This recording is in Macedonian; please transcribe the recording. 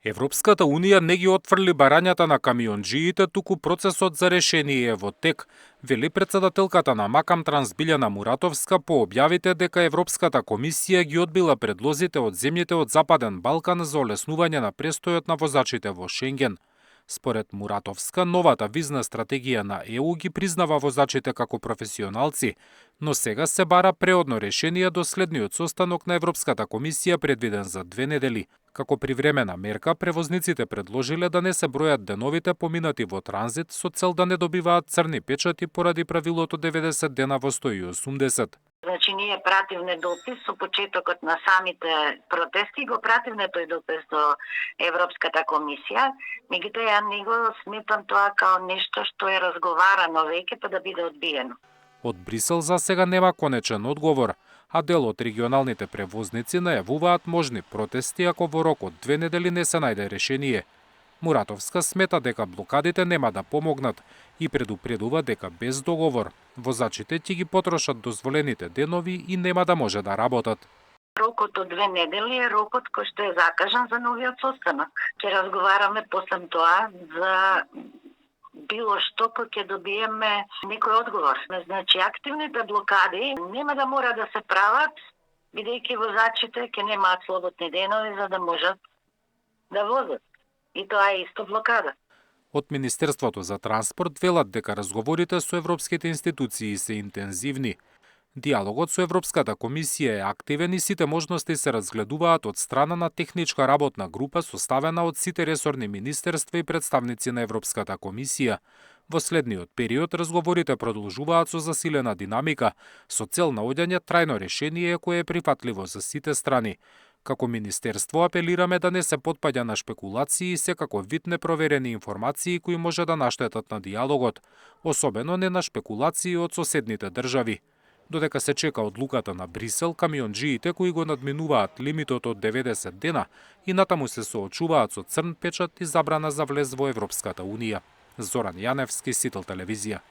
Европската Унија не ги отфрли барањата на камионџиите, туку процесот за решение е во тек, вели претседателката на МАКАМ Транс Билјана Муратовска по објавите дека Европската комисија ги одбила предлозите од земјите од Западен Балкан за олеснување на престојот на возачите во Шенген. Според Муратовска, новата визна стратегија на ЕУ ги признава возачите како професионалци, но сега се бара преодно решение до следниот состанок на Европската комисија предвиден за 2 недели. Како привремена мерка, превозниците предложиле да не се бројат деновите поминати во транзит со цел да не добиваат црни печати поради правилото 90 дена во 180. Значи, ние пративме допис со почетокот на самите протести, го пративме тој допис до Европската комисија, меѓутоа ја не го сметам тоа као нешто што е разговарано веќе па да биде одбиено. Од Брисел за сега нема конечен одговор, а дел од регионалните превозници најавуваат можни протести ако во рок од 2 недели не се најде решение. Муратовска смета дека блокадите нема да помогнат и предупредува дека без договор возачите ќе ги потрошат дозволените денови и нема да може да работат. Рокот од 2 недели е рокот кој што е закажан за новиот состанок. Ќе разговараме после тоа за било што кој ќе добиеме некој одговор. Значи, активните блокади нема да мора да се прават, бидејќи возачите ќе немаат слободни денови за да можат да возат. И тоа е исто блокада. Од Министерството за транспорт велат дека разговорите со европските институции се интензивни. Диалогот со Европската комисија е активен и сите можности се разгледуваат од страна на техничка работна група составена од сите ресорни министерства и представници на Европската комисија. Во следниот период разговорите продолжуваат со засилена динамика со цел наоѓање трајно решение кое е прифатливо за сите страни. Како министерство апелираме да не се потпаѓа на шпекулации и секако вид непроверени информации кои може да наштетат на диалогот, особено не на шпекулации од соседните држави. Додека се чека одлуката на Брисел, камионџиите кои го надминуваат лимитот од 90 дена и натаму се соочуваат со црн печат и забрана за влез во Европската Унија. Зоран Јаневски, Сител телевизија.